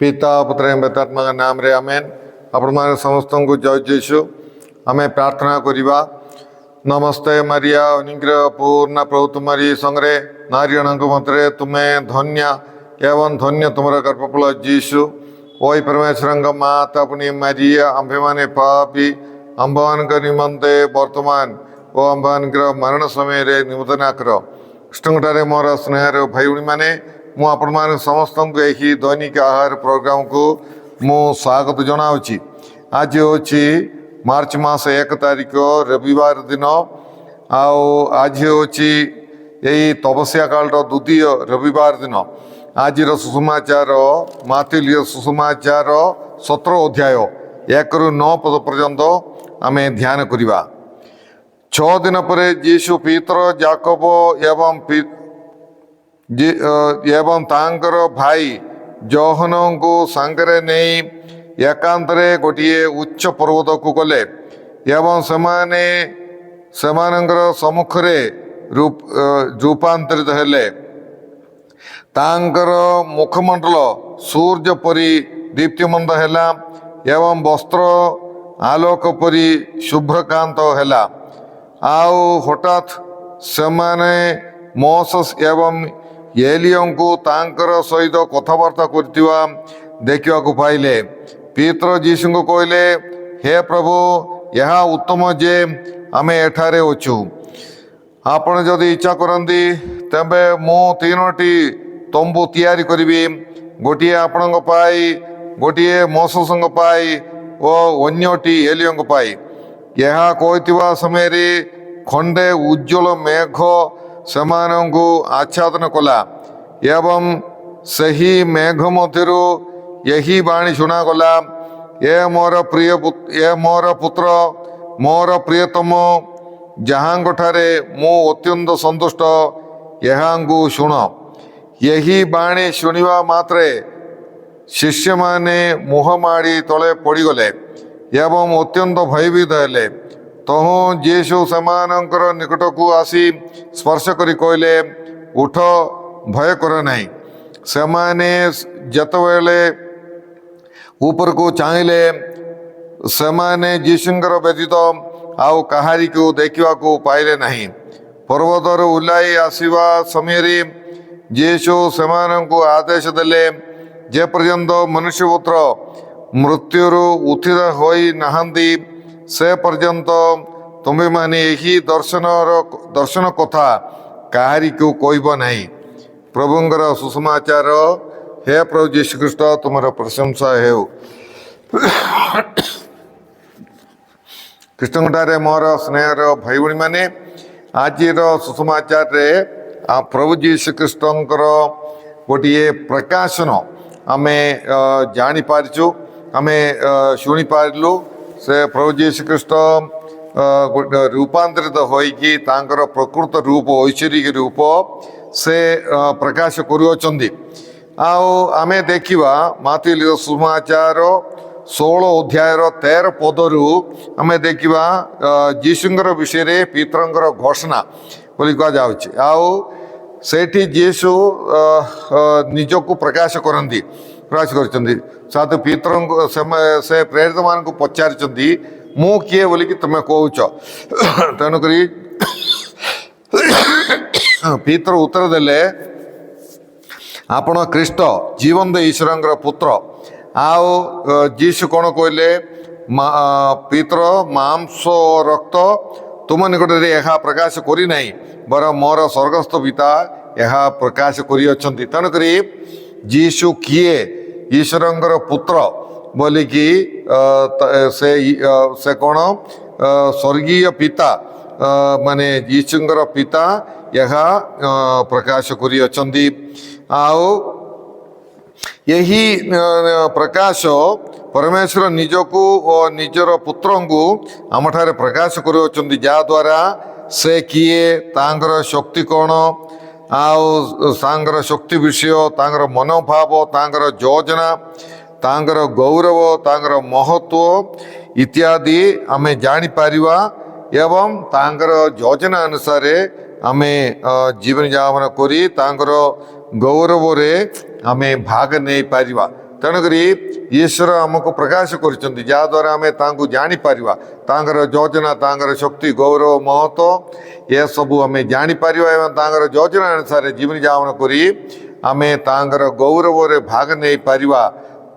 पिता पुत्र एवं नाम रे आमेन। आपण समस्त को जय जयसु। आमे प्रार्थना करिबा। नमस्ते मरिया अनुग्रह पूर्ण प्रभु तुम्हारी संगे नारीगण मध्य तुम्हें धन्य एवं धन्य तुमर गर्भफल जीशु। ओई परमेश्वर माता पुणी मरिया आंबे माने पापी आंबान निमंते वर्तमान ओ आंबान मरण समय निमंत्रण कर कृष्णठारे मोर स्नेहर भाई भाई मैंने मु आपण समस्त को यही दैनिक आहार प्रोग्राम को मु स्वागत जनावि। आज हूँ मार्च मास 1 तारिख रविवार दिन। आज हूँ यही तपस्या काल द्वितीय रविवार दिन। आज सुसमाचार माथिल सुसमाचार 17 अध्याय 1 ରୁ 9 पद पर्यंत आम ध्यान करवा। 6 दिन पर यीशु पीतर जाकब एवं तांकर भाई जोहन को सांगरे नहीं एकांतरे गोटे उच्च पर्वत को गले एवं सेमानंकर सम्मुखरे रूपांतरित हेले। तांकर मुखमंडल सूर्य परी दीप्तिमंद हेला एवं वस्त्र आलोक परी शुभ्रकांत हेला। आउ हठात सेमाने मोसेस एवं एलियों को तांकर सहित कथबार्ता करथिबा देखिया को पाइले। पीतर यीशु को कहले, हे प्रभु यह उत्तम जे आमे एठारे अछु। आपण जदि इच्छा करंती तेबे मु 3टी तंबू तैयारी करिबी, गोटे आपणक पाई, गोटे मोसेसंक पाई और अन्यटी एलियोंक पाई। यह कहथिबा समय रे खंडे उज्जवल मेघ सेमानंकु आच्छादन कला एवं सही मेघ मध्यरु यही बाणी शुणागला, ए मोर पुत्र मोर प्रियतम जहाँठारे मु अत्यंत संतुष्ट, यहाँकु शुण। यही बाणी शुणिवा मात्रे शिष्य माने मुह माड़ी तले पड़गले एवं अत्यंत भयभीत हेले। तहु यीशु सेमानंकर निकट को आसी स्पर्श करी कहले, उठ भय कर नहीं। सेमाने जतवेले ऊपर को चाहिले सेमाने यीशुंकर व्यतीत आउ कहारी को देखा को पाइले नहीं। पर्वतर उल्लाई आसवा समय यीशु सेमानंकु आदेश देले, जे पर्यंत मनुष्यपुत्र मृत्युरु उत्थित होई नाहंती से पर्यंत तुम्हें माने यही दर्शन कथा कहारी को कहब नहीं। प्रभुंकर सुसमाचार। हे प्रभु यीशु ख्रीष्ट तुमर प्रशंसा हेउ। कृष्णठारे मोर स्नेहर भाई भाई मैंने आज सुसमाचार रे प्रभु यीशु ख्रीष्टर गोटे प्रकाशन आमे जानी पारिचु, आमे शुणी पारिलु। से प्रभु यीशु ख्रीष्ट रूपांतरित होइकी तांकर प्रकृत रूप ऐश्वर्य रूप से प्रकाश करुअछंती। आमे देखिबा माथिल सुसमाचार 16 अध्याय 13 पदरु आमे देखिबा यीशुंकर विषय रे पितरंकर घोषणा बोली कहा जाउछि। सेठी यीशु निजको प्रकाश करंती साथ पितर से प्रेरित मान को पचारि मु किए बोली कि तुम कौच। तेणुक पितर उत्तर देले, आपण ख्रीष्ट जीवंत ईश्वर पुत्र। यीशु कौन कहले, पितर मांस रक्त तुम निकट में यह प्रकाश करी नहीं, बर मोर स्वर्गस्थ पिता यह प्रकाश करी। तेणुक यीशु किए ईश्वरंकर पुत्र बोलिकी से कौन स्वर्गीय पिता माने यीशुंकर पिता यह प्रकाश करी अछंती। यही प्रकाश परमेश्वर निजको और निजर पुत्र को आम ठारे प्रकाश करुअछंती, जा द्वारा से किए तांगर शक्ति कौन तांगर शक्ति विषय तांगर मनोभाव तांगर योजना तांगर गौरव तांगर महत्व इत्यादि आमे जानी पारिबा एवं तांगर योजना अनुसार आमे जीवन यापन करी तांगर गौरव रे आमे भाग नहीं पारिबा। ତେଣୁକରି ଈଶ୍ୱର ଆମକୁ ପ୍ରକାଶ କରିଛନ୍ତି, ଯାହାଦ୍ୱାରା ଆମେ ତାଙ୍କୁ ଜାଣିପାରିବା, ତାଙ୍କର ଯୋଜନା, ତାଙ୍କର ଶକ୍ତି, ଗୌରବ, ମହତ୍ଵ ଏସବୁ ଆମେ ଜାଣିପାରିବା ଏବଂ ତାଙ୍କର ଯୋଜନା ଅନୁସାରେ ଜୀବନଯାପନ କରି ଆମେ ତାଙ୍କର ଗୌରବରେ ଭାଗ ନେଇପାରିବା,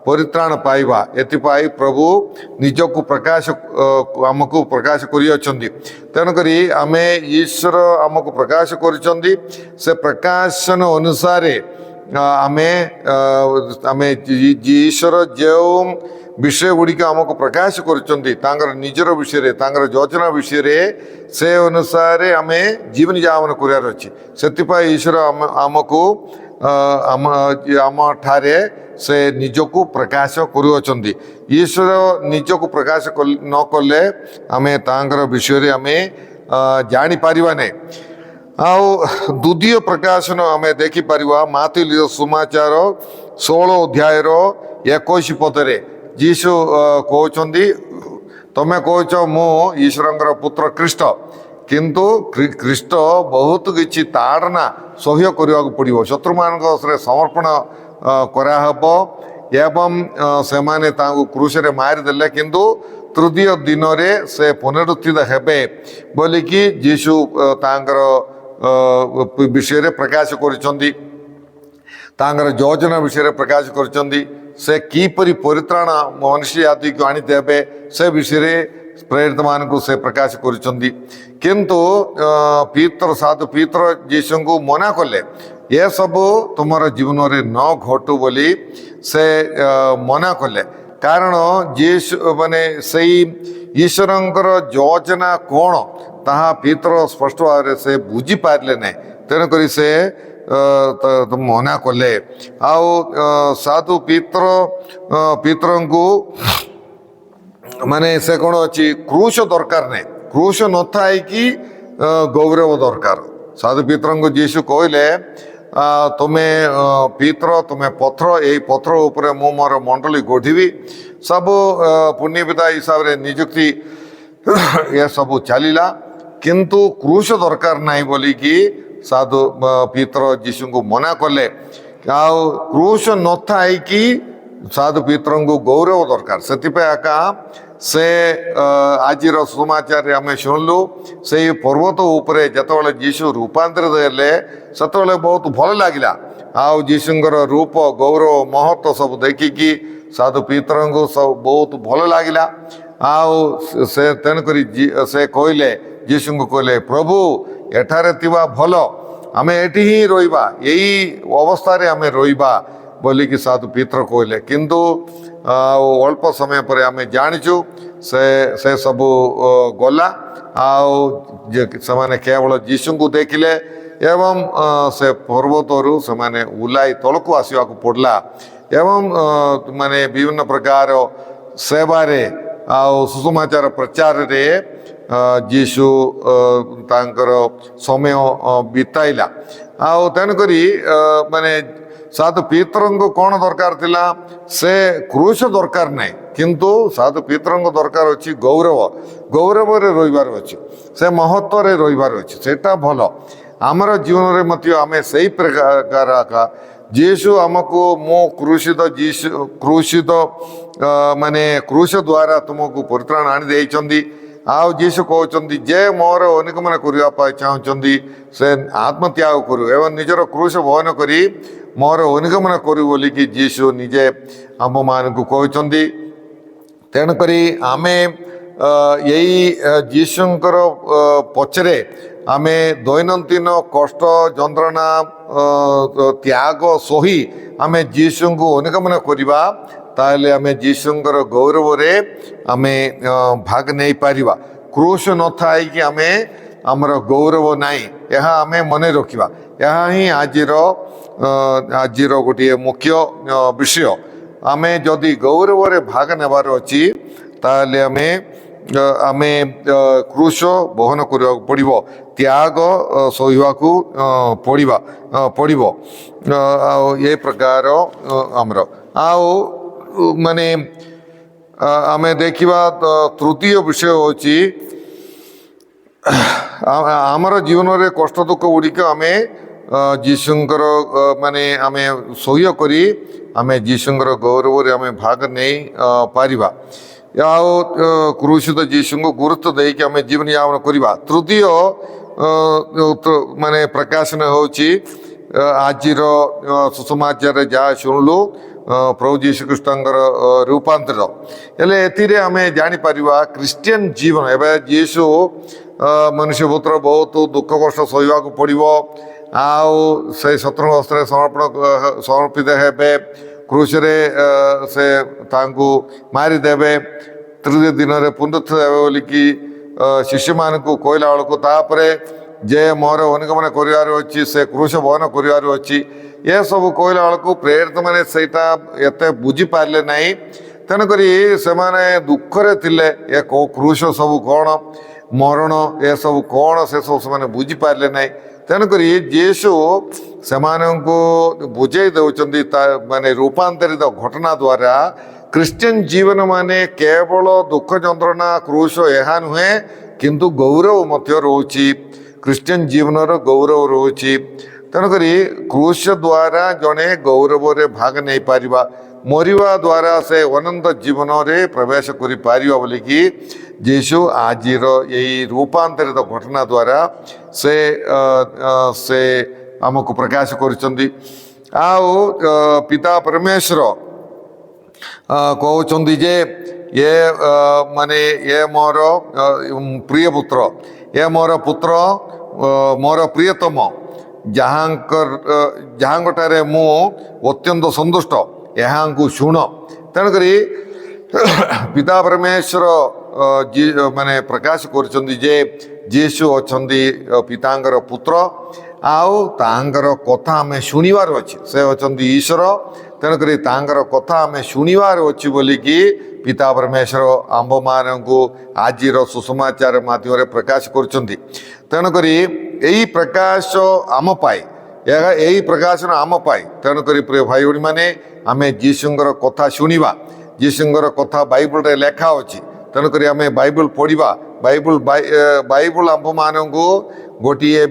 ପରିତ୍ରାଣ ପାଇବା। ଏଥିପାଇଁ ପ୍ରଭୁ ନିଜକୁ ଆମକୁ ପ୍ରକାଶ କରିଅଛନ୍ତି। ତେଣୁକରି ଆମେ ଈଶ୍ୱର ଆମକୁ ପ୍ରକାଶ କରିଛନ୍ତି, ସେ ପ୍ରକାଶନ ଅନୁସାରେ ଆମେ ଈଶ୍ୱର ଯେଉଁ ବିଷୟ ଗୁଡ଼ିକ ଆମକୁ ପ୍ରକାଶ କରୁଛନ୍ତି ତାଙ୍କର ନିଜର ବିଷୟରେ, ତାଙ୍କର ଯୋଜନା ବିଷୟରେ, ସେ ଅନୁସାରେ ଆମେ ଜୀବନଯାପନ କରିବାର ଅଛି। ସେଥିପାଇଁ ଈଶ୍ୱର ଆମକୁ ଆମଠାରେ ସେ ନିଜକୁ ପ୍ରକାଶ କରୁଅଛନ୍ତି। ଈଶ୍ୱର ନିଜକୁ ପ୍ରକାଶ ନ କଲେ ଆମେ ତାଙ୍କର ବିଷୟରେ ଆମେ ଜାଣିପାରିବା ନାହିଁ। ଆଉ ଦ୍ୱିତୀୟ ପ୍ରକାଶନ ଆମେ ଦେଖିପାରିବା ମାର୍ଥିଲୀୟ ସୁସମାଚାର 16 ଅଧ୍ୟାୟର 21 ପଦରେ। ଯୀଶୁ କହୁଛନ୍ତି, ତମେ କହୁଛ ମୁଁ ଈଶ୍ୱରଙ୍କର ପୁତ୍ର ଖ୍ରୀଷ୍ଟ, କିନ୍ତୁ ଖ୍ରୀଷ୍ଟ ବହୁତ କିଛି ତାଡ଼ନା ସହ୍ୟ କରିବାକୁ ପଡ଼ିବ, ଶତ୍ରୁମାନଙ୍କ ସମର୍ପଣ କରାହେବ ଏବଂ ସେମାନେ ତାଙ୍କୁ କ୍ରୁଶରେ ମାରିଦେଲେ, କିନ୍ତୁ ତୃତୀୟ ଦିନରେ ସେ ପୁନରୁତ୍ଥିତ ହେବେ ବୋଲିକି ଯୀଶୁ ତାଙ୍କର ବିଷୟରେ ପ୍ରକାଶ କରିଛନ୍ତି, ତାଙ୍କର ଯୋଜନା ବିଷୟରେ ପ୍ରକାଶ କରିଛନ୍ତି। ସେ କିପରି ପରିତ୍ରାଣ ମନୁଷ୍ୟ ଜାତିକୁ ଆଣିଦେବେ ସେ ବିଷୟରେ ପ୍ରେରିତମାନଙ୍କୁ ସେ ପ୍ରକାଶ କରିଛନ୍ତି। କିନ୍ତୁ ସାଧୁ ପିତର ଯୀଶୁଙ୍କୁ ମନା କଲେ, ଏସବୁ ତୁମର ଜୀବନରେ ନ ଘଟୁ ବୋଲି ସେ ମନା କଲେ। କାରଣ ସେଇ ଈଶ୍ୱରଙ୍କର ଯୋଜନା କ'ଣ ତାହା ପିତର ସ୍ପଷ୍ଟ ଭାବରେ ସେ ବୁଝିପାରିଲେ ନାହିଁ, ତେଣୁକରି ସେ ମନା କଲେ। ଆଉ ସାଧୁ ପିତରଙ୍କୁ ସେ କ'ଣ ଅଛି, କ୍ରୁଶ ଦରକାର ନାହିଁ, କ୍ରୁଶ ନଥାଇକି ଗୌରବ ଦରକାର। ସାଧୁ ପିତରଙ୍କୁ ଯୀଶୁ କହିଲେ, ତୁମେ ପିତର, ତୁମେ ପଥର, ଏଇ ପଥର ଉପରେ ମୁଁ ମୋର ମଣ୍ଡଳୀ ଗଢ଼ିବି। ସବୁ ପୁଣ୍ୟପିତା ହିସାବରେ ନିଯୁକ୍ତି ଏସବୁ ଚାଲିଲା, କିନ୍ତୁ କ୍ରୁଶ ଦରକାର ନାହିଁ ବୋଲିକି ସାଧୁ ପିତର ଯୀଶୁଙ୍କୁ ମନା କଲେ। ଆଉ କ୍ରୁଶ ନଥାଇକି ସାଧୁ ପିତରଙ୍କୁ ଗୌରବ ଦରକାର। ସେଥିପାଇଁ ସେ ଆଜିର ସୁସମାଚାରରେ ଆମେ ଶୁଣିଲୁ, ସେଇ ପର୍ବତ ଉପରେ ଯେତେବେଳେ ଯୀଶୁ ରୂପାନ୍ତରିତ ହେଲେ ସେତେବେଳେ ବହୁତ ଭଲ ଲାଗିଲା। ଆଉ ଯୀଶୁଙ୍କର ରୂପ, ଗୌରବ, ମହତ୍ଵ ସବୁ ଦେଖିକି ସାଧୁ ପିତରଙ୍କୁ ସବୁ ବହୁତ ଭଲ ଲାଗିଲା। ଆଉ ସେ ତେଣୁକରି ସେ କହିଲେ, ଯୀଶୁଙ୍କୁ କହିଲେ, ପ୍ରଭୁ ଏଠାରେ ଥିବା ଭଲ, ଆମେ ଏଠି ହିଁ ରହିବା, ଏଇ ଅବସ୍ଥାରେ ଆମେ ରହିବା ବୋଲିକି ସାଧୁ ପିତର କହିଲେ। କିନ୍ତୁ ଆଉ ଅଳ୍ପ ସମୟ ପରେ ଆମେ ଜାଣିଛୁ ସେ ସବୁ ଗଲା। ଆଉ ସେମାନେ କେବଳ ଯୀଶୁଙ୍କୁ ଦେଖିଲେ ଏବଂ ସେ ପର୍ବତରୁ ସେମାନେ ଓହ୍ଲାଇ ତଳକୁ ଆସିବାକୁ ପଡ଼ିଲା ଏବଂ ବିଭିନ୍ନ ପ୍ରକାର ସେବାରେ ଆଉ ସୁସମାଚାର ପ୍ରଚାରରେ ଯୀଶୁ ତାଙ୍କର ସମୟ ବିତାଇଲା। ଆଉ ତେଣୁକରି ସାଧୁ ପିତରଙ୍କୁ କ'ଣ ଦରକାର ଥିଲା, ସେ କ୍ରୁଶ ଦରକାର ନାହିଁ, କିନ୍ତୁ ସାଧୁ ପିତରଙ୍କ ଦରକାର ଅଛି ଗୌରବରେ ରହିବାର ଅଛି, ସେ ମହତ୍ଵରେ ରହିବାର ଅଛି। ସେଟା ଭଲ। ଆମର ଜୀବନରେ ମଧ୍ୟ ଆମେ ସେଇ ପ୍ରକାର ଯୀଶୁ ଆମକୁ ମୁଁ କ୍ରୁଶ ଦ୍ୱାରା ତୁମକୁ ପରିତ୍ରାଣ ଆଣି ଦେଇଛନ୍ତି। ଆଉ ଯୀଶୁ କହୁଛନ୍ତି, ଯେ ମୋର ଅନୁଗମନ କରିବା ପାଇଁ ଚାହୁଁଛନ୍ତି ସେ ଆତ୍ମତ୍ୟାଗ କରୁ ଏବଂ ନିଜର କ୍ରୁଶ ବହନ କରି ମୋର ଅନୁଗମନ କରୁ ବୋଲିକି ଯୀଶୁ ନିଜେ ଆମମାନଙ୍କୁ କହିଛନ୍ତି। ତେଣୁକରି ଆମେ ଏଇ ଯୀଶୁଙ୍କର ପଛରେ ଆମେ ଦୈନନ୍ଦିନ କଷ୍ଟ, ଯନ୍ତ୍ରଣା, ତ୍ୟାଗ ସହି ଆମେ ଯୀଶୁଙ୍କୁ ଅନୁଗମନ କରିବା, ତାହେଲେ ଆମେ ଯୀଶୁଙ୍କର ଗୌରବରେ ଆମେ ଭାଗ ନେଇପାରିବା। କ୍ରୁଶ ନଥାଇକି ଆମର ଗୌରବ ନାହିଁ, ଏହା ଆମେ ମନେ ରଖିବା। ଏହା ହିଁ ଆଜିର ଗୋଟିଏ ମୁଖ୍ୟ ବିଷୟ। ଆମେ ଯଦି ଗୌରବରେ ଭାଗ ନେବାର ଅଛି ତାହେଲେ ଆମେ କ୍ରୁଶ ବହନ କରିବାକୁ ପଡ଼ିବ, ତ୍ୟାଗ ସହିବାକୁ ପଡ଼ିବ। ଆଉ ଏ ପ୍ରକାର ଆମର ଆମେ ଦେଖିବା ତୃତୀୟ ବିଷୟ ହେଉଛି ଆମର ଜୀବନରେ କଷ୍ଟ ଦୁଃଖ ଗୁଡ଼ିକ ଆମେ ଯୀଶୁଙ୍କର ମାନେ ଆମେ ସହ୍ୟ କରି ଆମେ ଯୀଶୁଙ୍କର ଗୌରବରେ ଆମେ ଭାଗ ନେଇ ପାରିବା। ଆଉ କ୍ରୁଶିତ ଯୀଶୁଙ୍କୁ ଗୁରୁତ୍ୱ ଦେଇକି ଆମେ ଜୀବନଯାପନ କରିବା। ତୃତୀୟ ମାନେ ପ୍ରକାଶନ ହେଉଛି ଆଜିର ସୁସମାଚାରରେ ଯାହା ଶୁଣିଲୁ ପ୍ରଭୁ ଯୀଶୁଖ୍ରୀଷ୍ଟଙ୍କର ରୂପାନ୍ତର। ହେଲେ ଏଥିରେ ଆମେ ଜାଣିପାରିବା ଖ୍ରୀଷ୍ଟିଆନ ଜୀବନ ଏବେ ଯୀଶୁ ମନୁଷ୍ୟ ପୁତ୍ର ବହୁତ ଦୁଃଖ କଷ୍ଟ ସହିବାକୁ ପଡ଼ିବ, ଆଉ ସେ ଶତ୍ରୁଙ୍କ ହସ୍ତରେ ସମର୍ପିତ ହେବେ, କ୍ରୁଶରେ ସେ ତାଙ୍କୁ ମାରିଦେବେ, ତୃତୀୟ ଦିନରେ ପୁନରୁତ୍ଥିତ ହେବେ ବୋଲିକି ଶିଷ୍ୟମାନଙ୍କୁ କହିଲା ବେଳକୁ ତାପରେ ଯେ ମୋର ଅନୁଗମନ କରିବାର ଅଛି, ସେ କ୍ରୁଶ ବହନ କରିବାର ଅଛି, ଏସବୁ କହିଲା ବେଳକୁ ପ୍ରେରିତ ମାନେ ସେଇଟା ଏତେ ବୁଝିପାରିଲେ ନାହିଁ। ତେଣୁକରି ସେମାନେ ଦୁଃଖରେ ଥିଲେ, ଏ କ୍ରୁଶ ସବୁ କ'ଣ, ମରଣ ଏସବୁ କ'ଣ, ସେସବୁ ସେମାନେ ବୁଝିପାରିଲେ ନାହିଁ। ତେଣୁକରି ଯୀଶୁ ସେମାନଙ୍କୁ ବୁଝେଇ ଦେଉଛନ୍ତି ମାନେ ରୂପାନ୍ତରିତ ଘଟଣା ଦ୍ୱାରା ଖ୍ରୀଷ୍ଟିଆନ ଜୀବନ ମାନେ କେବଳ ଦୁଃଖ ଯନ୍ତ୍ରଣା କ୍ରୁଶ ଏହା ନୁହେଁ, କିନ୍ତୁ ଗୌରବ ମଧ୍ୟ ରହୁଛି। ଖ୍ରୀଷ୍ଟିଆନ ଜୀବନର ଗୌରବ ରହୁଛି। ତେଣୁକରି କ୍ରୁଶ ଦ୍ୱାରା ଜଣେ ଗୌରବରେ ଭାଗ ନେଇପାରିବା, ମରିବା ଦ୍ୱାରା ସେ ଅନନ୍ତ ଜୀବନରେ ପ୍ରବେଶ କରିପାରିବ ବୋଲିକି ଯୀଶୁ ଆଜିର ଏହି ରୂପାନ୍ତରିତ ଘଟଣା ଦ୍ୱାରା ସେ ଆମକୁ ପ୍ରକାଶ କରିଛନ୍ତି। ଆଉ ପିତା ପରମେଶ୍ୱର କହୁଛନ୍ତି ଯେ ମାନେ ଏ ମୋର ପ୍ରିୟ ପୁତ୍ର, ଏ ମୋର ପୁତ୍ର ମୋର ପ୍ରିୟତମ, ଯାହାଙ୍କଠାରେ ମୁଁ ଅତ୍ୟନ୍ତ ସନ୍ତୁଷ୍ଟ, ଏହାଙ୍କୁ ଶୁଣ। ତେଣୁକରି ପିତା ପରମେଶ୍ୱର ମାନେ ପ୍ରକାଶ କରୁଛନ୍ତି ଯେ ଯୀଶୁ ଅଛନ୍ତି ପିତାଙ୍କର ପୁତ୍ର, ଆଉ ତାଙ୍କର କଥା ଆମେ ଶୁଣିବାର ଅଛି। ସେ ଅଛନ୍ତି ଈଶ୍ୱର, ତେଣୁକରି ତାଙ୍କର କଥା ଆମେ ଶୁଣିବାର ଅଛି ବୋଲିକି ପିତା ପରମେଶ୍ୱର ଆମ୍ଭମାନଙ୍କୁ ଆଜିର ସୁସମାଚାର ମାଧ୍ୟମରେ ପ୍ରକାଶ କରୁଛନ୍ତି। ତେଣୁକରି ଏହି ପ୍ରକାଶ ଆମ ପାଇଁ, ଏହି ପ୍ରକାଶନ ଆମ ପାଇଁ। ତେଣୁକରି ପ୍ରିୟ ଭାଇ ଭଉଣୀମାନେ, ଆମେ ଯୀଶୁଙ୍କର କଥା ଶୁଣିବା। ଯୀଶୁଙ୍କର କଥା ବାଇବଲରେ ଲେଖା ଅଛି, ତେଣୁକରି ଆମେ ବାଇବଲ ପଢ଼ିବା। ବାଇବଲ ଆମ୍ଭମାନଙ୍କୁ ଗୋଟିଏ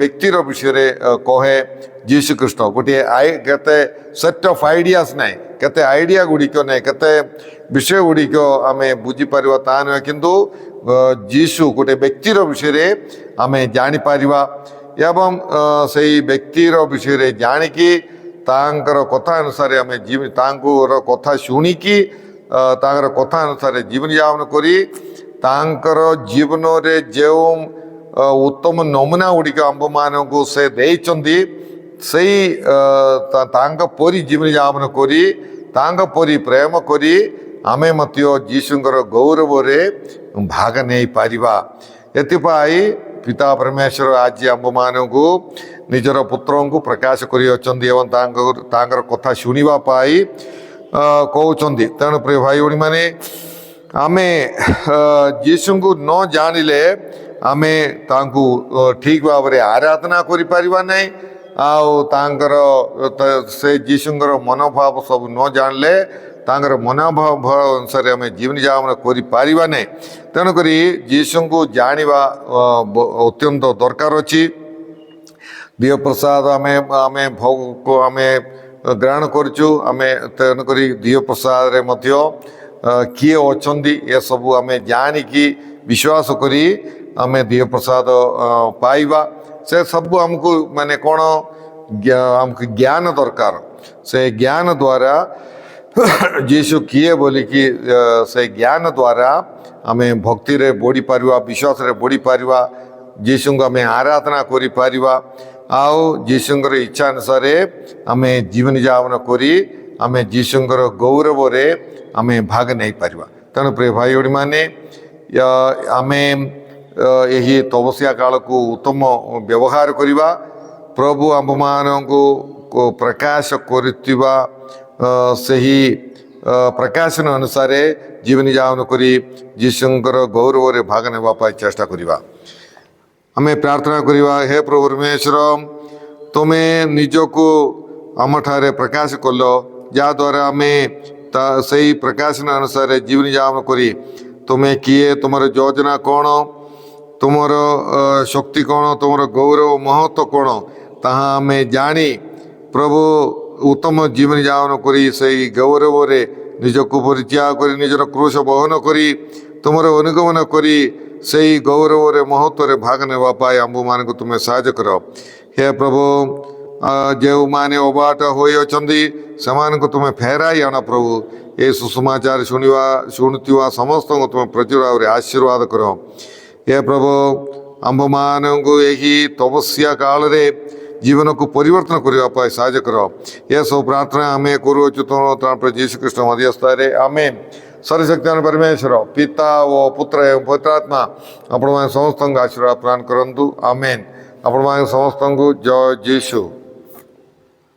ବ୍ୟକ୍ତିର ବିଷୟରେ କହେ ଯୀଶୁଖ୍ରୀଷ୍ଟ। ଗୋଟିଏ କେତେ ସେଟ୍ ଅଫ୍ ଆଇଡ଼ିଆସ୍ ନାହିଁ, କେତେ ଆଇଡ଼ିଆ ଗୁଡ଼ିକ ନାହିଁ, କେତେ ବିଷୟ ଗୁଡ଼ିକ ଆମେ ବୁଝିପାରିବା ତାହା ନୁହେଁ, କିନ୍ତୁ ଯୀଶୁ ଗୋଟେ ବ୍ୟକ୍ତିର ବିଷୟରେ ଆମେ ଜାଣିପାରିବା ଏବଂ ସେଇ ବ୍ୟକ୍ତିର ବିଷୟରେ ଜାଣିକି ତାଙ୍କର କଥା ଅନୁସାରେ ଆମେ ତାଙ୍କର କଥା ଶୁଣିକି ତାଙ୍କର କଥା ଅନୁସାରେ ଜୀବନଯାପନ କରି ତାଙ୍କର ଜୀବନରେ ଯେଉଁ ଉତ୍ତମ ନମୁନା ଗୁଡ଼ିକ ଆମ୍ଭମାନଙ୍କୁ ସେ ଦେଇଛନ୍ତି, ସେଇ ତାଙ୍କ ପରି ଜୀବନଯାପନ କରି ତାଙ୍କ ପରି ପ୍ରେମ କରି ଆମେ ମଧ୍ୟ ଯୀଶୁଙ୍କର ଗୌରବରେ ଭାଗ ନେଇପାରିବା। ଏଥିପାଇଁ ପିତା ପରମେଶ୍ୱର ଆଜି ଆମ୍ଭମାନଙ୍କୁ ନିଜର ପୁତ୍ରଙ୍କୁ ପ୍ରକାଶ କରିଅଛନ୍ତି ଏବଂ ତାଙ୍କର କଥା ଶୁଣିବା ପାଇଁ କହୁଛନ୍ତି। ତେଣୁ ପ୍ରିୟ ଭାଇ ଭଉଣୀମାନେ, ଆମେ ଯୀଶୁଙ୍କୁ ନ ଜାଣିଲେ ଆମେ ତାଙ୍କୁ ଠିକ୍ ଭାବରେ ଆରାଧନା କରିପାରିବା ନାହିଁ, ଆଉ ତାଙ୍କର ସେ ଯୀଶୁଙ୍କର ମନୋଭାବ ସବୁ ନ ଜାଣିଲେ ତାଙ୍କର ମନୋଭାବ ଅନୁସାରେ ଆମେ ଜୀବନଯାପନ କରିପାରିବା ନାହିଁ। ତେଣୁକରି ଯୀଶୁଙ୍କୁ ଜାଣିବା ଅତ୍ୟନ୍ତ ଦରକାର ଅଛି। ଦିଅ ପ୍ରସାଦ ଆମେ ଭୋଗ ଆମେ ଗ୍ରହଣ କରୁଛୁ, ଆମେ ତେଣୁକରି ଦିଅ ପ୍ରସାଦରେ ମଧ୍ୟ କିଏ ଅଛନ୍ତି ଏସବୁ ଆମେ ଜାଣିକି ବିଶ୍ୱାସ କରି ଆମେ ଦିଅ ପ୍ରସାଦ ପାଇବା। ସେ ସବୁ ଆମକୁ ମାନେ କ'ଣ, ଆମକୁ ଜ୍ଞାନ ଦରକାର। ସେ ଜ୍ଞାନ ଦ୍ୱାରା ଯୀଶୁ କିଏ ବୋଲିକି ସେ ଜ୍ଞାନ ଦ୍ୱାରା ଆମେ ଭକ୍ତିରେ ବଢ଼ିପାରିବା, ବିଶ୍ୱାସରେ ବଢ଼ିପାରିବା, ଯୀଶୁଙ୍କୁ ଆମେ ଆରାଧନା କରିପାରିବା, ଆଉ ଯୀଶୁଙ୍କର ଇଚ୍ଛା ଅନୁସାରେ ଆମେ ଜୀବନଯାପନ କରି ଆମେ ଯୀଶୁଙ୍କର ଗୌରବରେ ଆମେ ଭାଗ ନେଇପାରିବା। ତେଣୁ ପ୍ରିୟ ଭାଇ ଭଉଣୀମାନେ, ଆମେ ଏହି ତପସ୍ୟା କାଳକୁ ଉତ୍ତମ ବ୍ୟବହାର କରିବା। ପ୍ରଭୁ ଆମ୍ଭମାନଙ୍କୁ ପ୍ରକାଶ କରିଥିବା ସେହି ପ୍ରକାଶନ ଅନୁସାରେ ଜୀବନଯାପନ କରି ଯୀଶୁଙ୍କର ଗୌରବରେ ଭାଗ ନେବା ପାଇଁ ଚେଷ୍ଟା କରିବା। ଆମେ ପ୍ରାର୍ଥନା କରିବା। ହେ ପ୍ରଭୁ ପରମେଶ୍ୱର, ତୁମେ ନିଜକୁ ଆମଠାରେ ପ୍ରକାଶ କଲ, ଯାହାଦ୍ୱାରା ଆମେ ସେହି ପ୍ରକାଶନ ଅନୁସାରେ ଜୀବନଯାପନ କରି ତୁମେ କିଏ, ତୁମର ଯୋଜନା କ'ଣ, ତୁମର ଶକ୍ତି କ'ଣ, ତୁମର ଗୌରବ ମହତ୍ଵ କ'ଣ ତାହା ଆମେ ଜାଣି ପ୍ରଭୁ ଉତ୍ତମ ଜୀବନ ଯାପନ କରି ସେହି ଗୌରବରେ ନିଜକୁ ପରିତ୍ୟାଗ କରି ନିଜର କ୍ରୁଶ ବହନ କରି ତୁମର ଅନୁଗମନ କରି ସେହି ଗୌରବରେ ମହତ୍ଵରେ ଭାଗ ନେବା ପାଇଁ ଆମ୍ଭମାନଙ୍କୁ ତୁମେ ସାହାଯ୍ୟ କର। ହେ ପ୍ରଭୁ, ଯେଉଁମାନେ ଅବାଟ ହୋଇଅଛନ୍ତି ସେମାନଙ୍କୁ ତୁମେ ଫେରାଇ ଆଣ ପ୍ରଭୁ। ଏ ସୁସମାଚାର ଶୁଣୁଥିବା ସମସ୍ତଙ୍କୁ ତୁମେ ପ୍ରଚୁର ଭାବରେ ଆଶୀର୍ବାଦ କର। ହେ ପ୍ରଭୁ, ଆମ୍ଭମାନଙ୍କୁ ଏହି ତପସ୍ୟା କାଳରେ ଜୀବନକୁ ପରିବର୍ତ୍ତନ କରିବା ପାଇଁ ସାହାଯ୍ୟ କର। ଏସବୁ ପ୍ରାର୍ଥନା ଆମେ କରୁଅଛୁ ତୁମ ଯୀଶୁଖ୍ରୀଷ୍ଟ ମଧ୍ୟସ୍ଥରେ, ଆମେନ୍। ସର୍ବଶକ୍ତିମାନ ପରମେଶ୍ୱର ପିତା ଓ ପୁତ୍ର ଏବଂ ପବିତ୍ରାତ୍ମା ଆପଣମାନେ ସମସ୍ତଙ୍କୁ ଆଶୀର୍ବାଦ ପ୍ରଦାନ କରନ୍ତୁ, ଆମେନ୍। ଆପଣମାନେ ସମସ୍ତଙ୍କୁ ଜୟ ଯୀଶୁ।